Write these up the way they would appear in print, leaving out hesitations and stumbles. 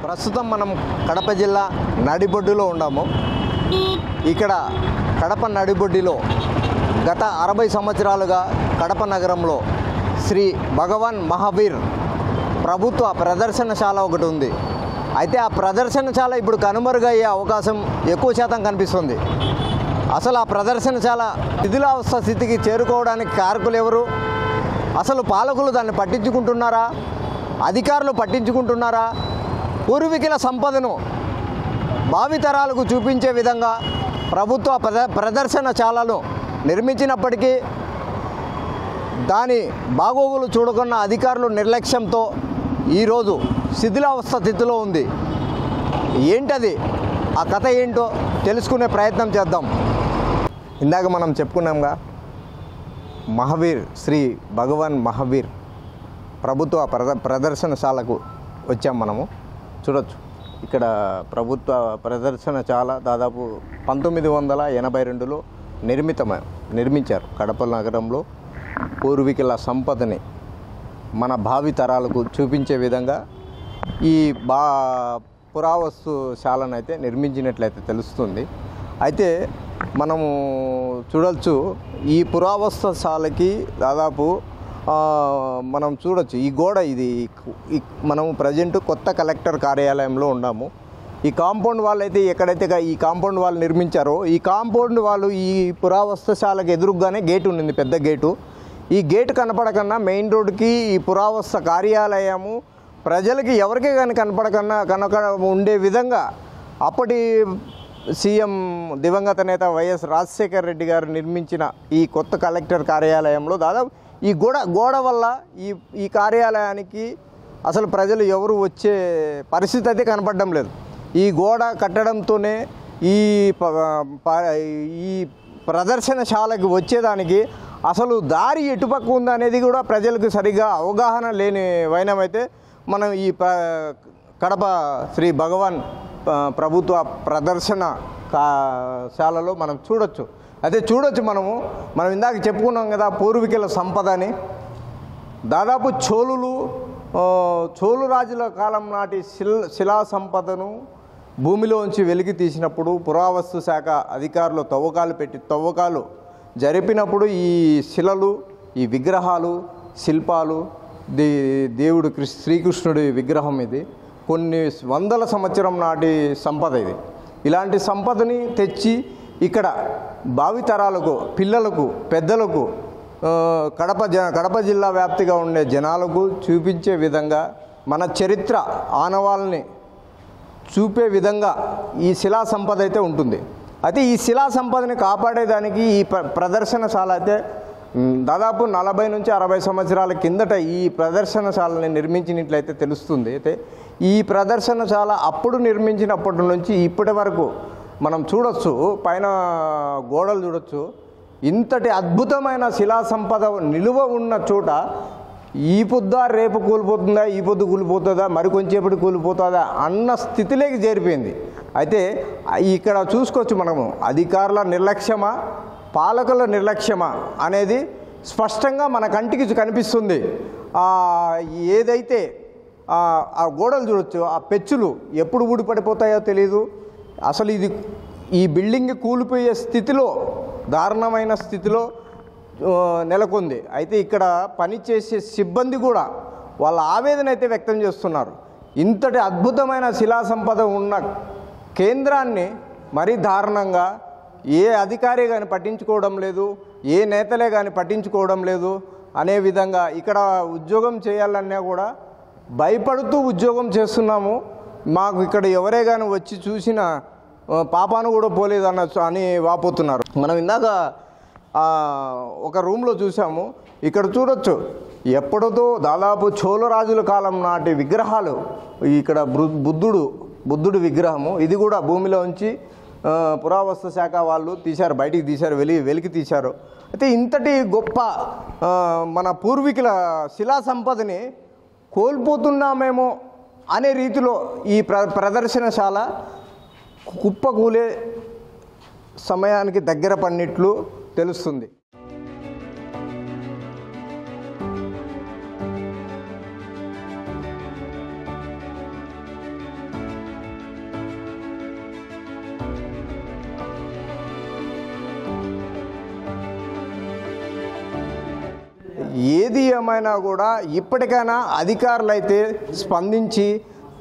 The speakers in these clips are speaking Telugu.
ప్రస్తుతం మనం కడప జిల్లా నడిబొడ్డులో ఉన్నాము. ఇక్కడ కడప నడిబొడ్డులో గత 60 సంవత్సరాలుగా కడప నగరంలో శ్రీ భగవాన్ మహావీర్ ప్రభుత్వ ప్రదర్శనశాల ఒకటి ఉంది. అయితే ఆ ప్రదర్శనశాల ఇప్పుడు కనుమరుగయ్యే అవకాశం ఎక్కువ శాతం కనిపిస్తుంది. అసలు ఆ ప్రదర్శనశాల శిథిలావస్థ స్థితికి చేరుకోవడానికి కారకులు ఎవరు? అసలు పాలకులు దాన్ని పట్టించుకుంటున్నారా? అధికారులు పట్టించుకుంటున్నారా? పూర్వీకుల సంపదను భావితరాలకు చూపించే విధంగా ప్రభుత్వ ప్రదర్శనశాలను నిర్మించినప్పటికీ దాని బాగోగులు చూడకున్న అధికారులు నిర్లక్ష్యంతో ఈరోజు శిథిలావస్థ స్థితిలో ఉంది. ఏంటది? ఆ కథ ఏంటో తెలుసుకునే ప్రయత్నం చేద్దాం. ఇందాక మనం చెప్పుకున్నాంగా, మహావీర్ శ్రీ భగవాన్ మహావీర్ ప్రభుత్వ ప్రదర్శనశాలకు వచ్చాం. మనము చూడొచ్చు, ఇక్కడ ప్రభుత్వ ప్రదర్శనశాల దాదాపు 1982లో నిర్మించారు. కడప నగరంలో పూర్వీకుల సంపదని మన భావి తరాలకు చూపించే విధంగా ఈ పురావస్తుశాలను అయితే నిర్మించినట్లయితే తెలుస్తుంది. అయితే మనము చూడవచ్చు, ఈ పురావస్తుశాలకి దాదాపు మనం చూడొచ్చు, ఈ గోడ ఇది మనము ప్రజెంట్ కొత్త కలెక్టర్ కార్యాలయంలో ఉన్నాము. ఈ కాంపౌండ్ వాళ్ళు అయితే ఎక్కడైతే ఈ కాంపౌండ్ వాళ్ళు నిర్మించారో, ఈ కాంపౌండ్ వాళ్ళు ఈ పురావస్తుశాలకు ఎదురుగానే గేటు ఉంది, పెద్ద గేటు. ఈ గేటు కనపడకన్నా మెయిన్ రోడ్డుకి ఈ పురావస్తు కార్యాలయము ప్రజలకి ఎవరికే కానీ కనక ఉండే విధంగా అప్పటి సీఎం దివంగత నేత వైఎస్ రాజశేఖర్ రెడ్డి గారు నిర్మించిన ఈ కొత్త కలెక్టర్ కార్యాలయంలో దాదాపు ఈ గోడ వల్ల ఈ కార్యాలయానికి అసలు ప్రజలు ఎవరు వచ్చే పరిస్థితి అయితే కనపడడం లేదు. ఈ గోడ కట్టడంతోనే ఈ ప్రదర్శనశాలకి వచ్చేదానికి అసలు దారి ఎటుపక్క ఉందనేది కూడా ప్రజలకు సరిగా అవగాహన లేని వైనమైతే మనం ఈ కడప శ్రీ భగవాన్ ప్రభుత్వ ప్రదర్శనశాలలో మనం చూడొచ్చు. అదే చూడొచ్చు, మనం ఇందాక చెప్పుకున్నాం కదా, పూర్వీకుల సంపద అని. దాదాపు చోళు రాజుల కాలం నాటి శిలా సంపదను భూమిలోంచి వెలికి తీసినప్పుడు పురావస్తు శాఖ అధికారులు తవ్వకాలు జరిపినప్పుడు ఈ శిలలు, ఈ విగ్రహాలు, శిల్పాలు, దేవుడు శ్రీకృష్ణుడి విగ్రహం ఇది కొన్ని వందల సంవత్సరం నాటి సంపద. ఇలాంటి సంపదని తెచ్చి ఇక్కడ భావితరాలకు, పిల్లలకు, పెద్దలకు, కడప జిల్లా వ్యాప్తిగా ఉండే జనాలకు చూపించే విధంగా, మన చరిత్ర ఆనవాళ్ళని చూపే విధంగా ఈ శిలా సంపద అయితే ఉంటుంది. అయితే ఈ శిలా సంపదని కాపాడేదానికి ఈ ప్రదర్శనశాల అయితే దాదాపు 40 నుంచి 60 సంవత్సరాల కిందట ఈ ప్రదర్శనశాలని నిర్మించినట్లయితే తెలుస్తుంది. అయితే ఈ ప్రదర్శనశాల అప్పుడు నిర్మించినప్పటి నుంచి ఇప్పటి వరకు మనం చూడొచ్చు, పైన గోడలు చూడొచ్చు, ఇంతటి అద్భుతమైన శిలా సంపద నిలువ ఉన్న చోట ఈ పొద్దు రేపు కూలిపోతుందా, ఈ పొద్దు కూలిపోతుందా, మరికొంచేపటి కూలిపోతుందా అన్న స్థితిలోకి చేరిపోయింది. అయితే ఇక్కడ చూసుకోవచ్చు, మనము అధికారుల నిర్లక్ష్యమా, పాలకుల నిర్లక్ష్యమా అనేది స్పష్టంగా మన కంటికి కనిపిస్తుంది. ఏదైతే ఆ గోడలు చూడొచ్చు, ఆ పెచ్చులు ఎప్పుడు ఊడిపడిపోతాయో తెలియదు. అసలు ఈ బిల్డింగ్ కూలిపోయే స్థితిలో, దారుణమైన స్థితిలో నెలకొంది. అయితే ఇక్కడ పనిచేసే సిబ్బంది కూడా వాళ్ళ ఆవేదన అయితే వ్యక్తం చేస్తున్నారు. ఇంతటి అద్భుతమైన శిలా సంపద ఉన్న కేంద్రాన్ని మరీ దారుణంగా ఏ అధికారి కానీ పట్టించుకోవడం లేదు, ఏ నేతలే కానీ పట్టించుకోవడం లేదు అనే విధంగా ఇక్కడ ఉద్యోగం చేయాలన్నా కూడా భయపడుతూ ఉద్యోగం చేస్తున్నాము, మాకు ఇక్కడ ఎవరే కానీ వచ్చి చూసిన పాపాను కూడా పోలేదు అని వాపోతున్నారు. మనం ఇందాక ఒక రూమ్లో చూసాము, ఇక్కడ చూడొచ్చు, ఎప్పుడుతో దాదాపు చోళరాజుల కాలం నాటి విగ్రహాలు. ఇక్కడ బుద్ధుడు విగ్రహము, ఇది కూడా భూమిలో ఉంచి పురావస్తు శాఖ వాళ్ళు తీశారు, బయటికి తీశారు, వెలికి తీశారు. అయితే ఇంతటి గొప్ప మన పూర్వీకుల శిలా సంపదని కోల్పోతున్నామేమో అనే రీతిలో ఈ ప్రదర్శనశాల కుప్పకూలే సమయానికి దగ్గర పడినట్లు తెలుస్తుంది. ఏది ఏమైనా కూడా ఇప్పటికైనా అధికారులు అయితే స్పందించి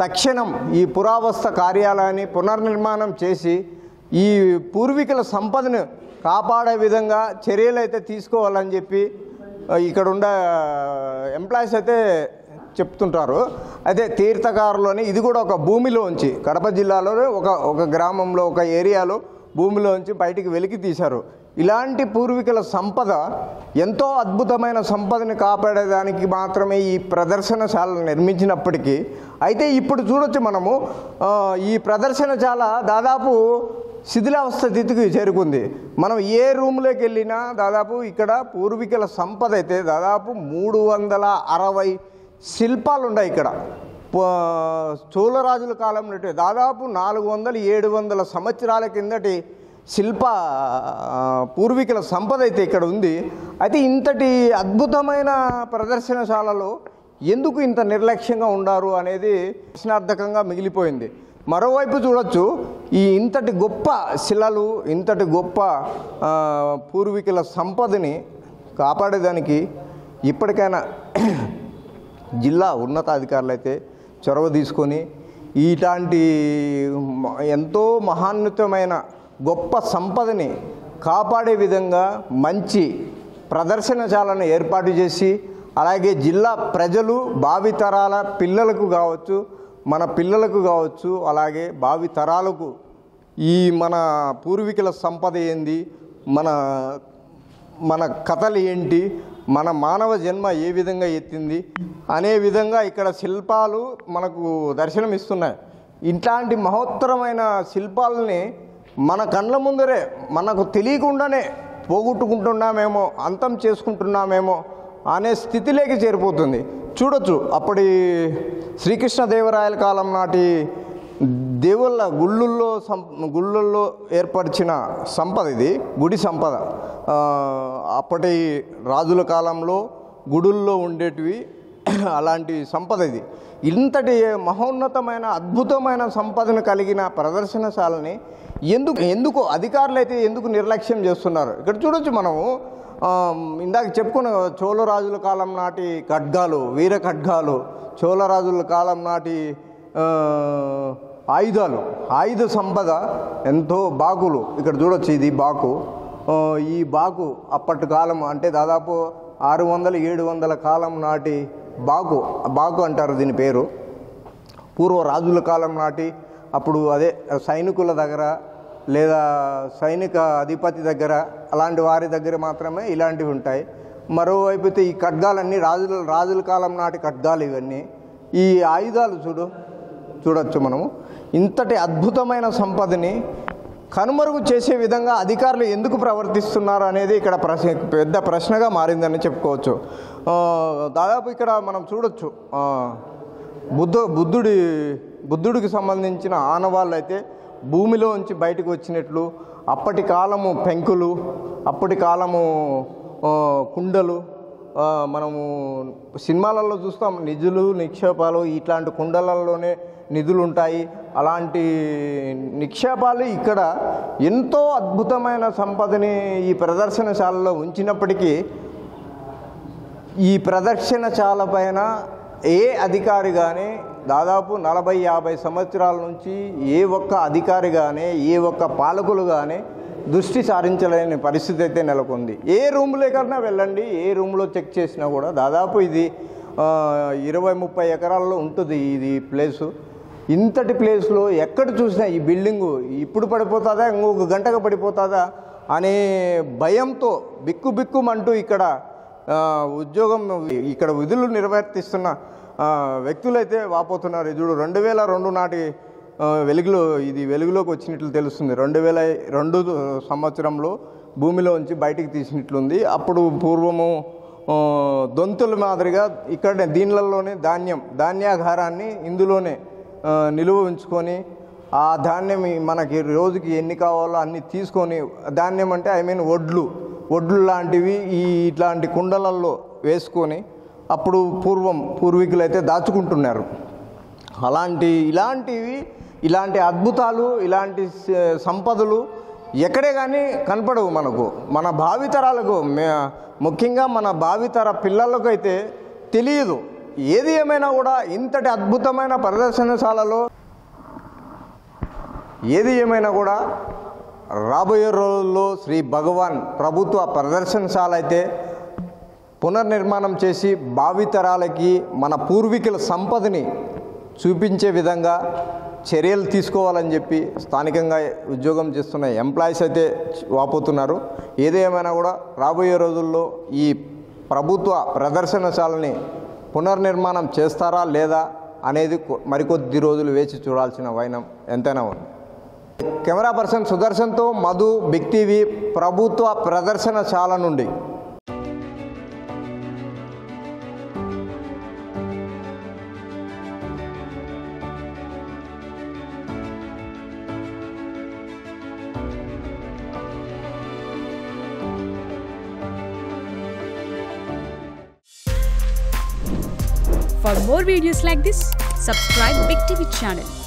తక్షణం ఈ పురావస్తు కార్యాలయాన్ని పునర్నిర్మాణం చేసి ఈ పూర్వీకుల సంపదను కాపాడే విధంగా చర్యలు అయితే తీసుకోవాలని చెప్పి ఇక్కడ ఉండే ఎంప్లాయీస్ అయితే చెప్తుంటారు. అయితే తీర్థకారులోని ఇది కూడా ఒక భూమిలోంచి కడప జిల్లాలోనే ఒక గ్రామంలో ఒక ఏరియాలో భూమిలోంచి బయటికి వెలికి తీశారు. ఇలాంటి పూర్వీకుల సంపద ఎంతో అద్భుతమైన సంపదని కాపాడేదానికి మాత్రమే ఈ ప్రదర్శనశాలను నిర్మించినప్పటికీ అయితే ఇప్పుడు చూడొచ్చు మనము ఈ ప్రదర్శనశాల దాదాపు శిథిలావస్థ స్థితికి చేరుకుంది. మనం ఏ రూమ్లోకి వెళ్ళినా దాదాపు ఇక్కడ పూర్వీకుల సంపద అయితే దాదాపు 360 శిల్పాలు ఉన్నాయి. ఇక్కడ చోళరాజుల కాలం నుండి దాదాపు 400-700 సంవత్సరాల కిందటి శిల్ప పూర్వీకుల సంపద అయితే ఇక్కడ ఉంది. అయితే ఇంతటి అద్భుతమైన ప్రదర్శనశాలలో ఎందుకు ఇంత నిర్లక్ష్యంగా ఉండారు అనేది ప్రశ్నార్థకంగా మిగిలిపోయింది. మరోవైపు చూడొచ్చు, ఈ ఇంతటి గొప్ప శిలలు, ఇంతటి గొప్ప పూర్వీకుల సంపదని కాపాడేదానికి ఇప్పటికైనా జిల్లా ఉన్నతాధికారులు అయితే చొరవ తీసుకొని ఇలాంటి ఎంతో మహాన్వితమైన గొప్ప సంపదని కాపాడే విధంగా మంచి ప్రదర్శనశాలను ఏర్పాటు చేసి అలాగే జిల్లా ప్రజలు భావితరాల పిల్లలకు కావచ్చు, మన పిల్లలకు కావచ్చు, అలాగే భావి తరాలకు ఈ మన పూర్వీకుల సంపద ఏంది, మన కథలు ఏంటి, మన మానవ జన్మ ఏ విధంగా ఎత్తింది అనే విధంగా ఇక్కడ శిల్పాలు మనకు దర్శనమిస్తున్నాయి. ఇట్లాంటి మహోత్తరమైన శిల్పాలని మన కళ్ళ ముందరే మనకు తెలియకుండానే పోగొట్టుకుంటున్నామేమో, అంతం చేసుకుంటున్నామేమో అనే స్థితిలోకి చేరిపోతుంది. చూడొచ్చు, అప్పటి శ్రీకృష్ణదేవరాయల కాలం నాటి దేవుళ్ళ గుళ్ళల్లో ఏర్పరిచిన సంపద ఇది, గుడి సంపద. అప్పటి రాజుల కాలంలో గుడుల్లో ఉండేటివి అలాంటి సంపద ఇది. ఇంతటి మహోన్నతమైన అద్భుతమైన సంపదను కలిగిన ప్రదర్శనశాలని ఎందుకు అధికారులు అయితే ఎందుకు నిర్లక్ష్యం చేస్తున్నారు? ఇక్కడ చూడొచ్చు మనము ఇందాక చెప్పుకున్న చోళరాజుల కాలం నాటి ఖడ్గాలు, వీర ఖడ్గాలు, చోళరాజుల కాలం నాటి ఆయుధాలు, ఆయుధ సంపద ఎంతో బాకులు ఇక్కడ చూడొచ్చు. ఇది బాకు. ఈ బాకు అప్పటి కాలం అంటే దాదాపు 600-700 కాలం నాటి బాకు అంటారు దీని పేరు. పూర్వ రాజుల కాలం నాటి అప్పుడు అదే సైనికుల దగ్గర లేదా సైనిక అధిపతి దగ్గర అలాంటి వారి దగ్గర మాత్రమే ఇలాంటివి ఉంటాయి. మరోవైపు అయితే ఈ ఖడ్గాలన్నీ రాజుల కాలం నాటి ఖడ్గాలు ఇవన్నీ. ఈ ఆయుధాలు చూడొచ్చు మనము. ఇంతటి అద్భుతమైన సంపదని కనుమరుగు చేసే విధంగా అధికారులు ఎందుకు ప్రవర్తిస్తున్నారు అనేది ఇక్కడ పెద్ద ప్రశ్నగా మారిందని చెప్పుకోవచ్చు. దాదాపు ఇక్కడ మనం చూడొచ్చు, బుద్ధుడికి సంబంధించిన ఆనవాళ్ళు అయితే భూమిలోంచి బయటకు వచ్చినట్లు, అప్పటి కాలము పెంకులు, అప్పటి కాలము కుండలు, మనము సినిమాలలో చూస్తాం నిధులు నిక్షేపాలు, ఇట్లాంటి కుండలలోనే నిధులు ఉంటాయి. అలాంటి నిక్షేపాలు ఇక్కడ ఎంతో అద్భుతమైన సంపదని ఈ ప్రదర్శనశాలలో ఉంచినప్పటికీ ఈ ప్రదర్శనశాల పైన ఏ అధికారి కానీ దాదాపు 40-50 సంవత్సరాల నుంచి ఏ ఒక్క అధికారి కానీ ఏ ఒక్క పాలకులు కానీ దృష్టి సారించలేని పరిస్థితి అయితే నెలకొంది. ఏ రూమ్లోకైనా వెళ్ళండి, ఏ రూమ్లో చెక్ చేసినా కూడా దాదాపు ఇది 20-30 ఎకరాల్లో ఉంటుంది ఇది ప్లేసు. ఇంతటి ప్లేస్లో ఎక్కడ చూసినా ఈ బిల్డింగు ఇప్పుడు పడిపోతుందా, ఇంకొక గంటగా పడిపోతుందా అనే భయంతో బిక్కుమంటూ ఇక్కడ ఇక్కడ విధులు నిర్వర్తిస్తున్న వ్యక్తులైతే వాపోతున్నారు. చూడు, 2002 నాటి వెలుగులోకి వచ్చినట్లు తెలుస్తుంది. 2002 సంవత్సరంలో భూమిలోంచి బయటికి తీసినట్లుంది. అప్పుడు పూర్వము దొంతుల మాదిరిగా ఇక్కడ దీనిలలోనే ధాన్యాగారాన్ని ఇందులోనే నిలువ ఉంచుకొని ఆ ధాన్యం మనకి రోజుకి ఎన్ని కావాలో అన్ని తీసుకొని, ధాన్యం అంటే వడ్లు లాంటివి ఇట్లాంటి కుండలల్లో వేసుకొని అప్పుడు పూర్వీకులు అయితే దాచుకుంటున్నారు. ఇలాంటి అద్భుతాలు, ఇలాంటి సంపదలు ఎక్కడే కానీ కనపడవు మనకు. మన భావితరాలకు ముఖ్యంగా మన భావితర పిల్లలకు అయితే తెలియదు. ఏది ఏమైనా కూడా ఇంతటి అద్భుతమైన ప్రదర్శనశాలలో ఏది ఏమైనా కూడా రాబోయే రోజుల్లో శ్రీ భగవాన్ ప్రభుత్వ ప్రదర్శనశాల అయితే పునర్నిర్మాణం చేసి భావితరాలకి మన పూర్వీకుల సంపదని చూపించే విధంగా చర్యలు తీసుకోవాలని చెప్పి స్థానికంగా ఉద్యోగం చేస్తున్న ఎంప్లాయీస్ అయితే వాపోతున్నారు. ఏదేమైనా కూడా రాబోయే రోజుల్లో ఈ ప్రభుత్వ ప్రదర్శనశాలని పునర్నిర్మాణం చేస్తారా లేదా అనేది మరికొద్ది రోజులు వేచి చూడాల్సిన వైనం ఎంతైనా ఉంది. కెమెరా పర్సన్ సుదర్శన్తో మధు, బిగ్ టీవీ, ప్రభుత్వ ప్రదర్శనశాల నుండి. For more videos like this, subscribe Big TV channel.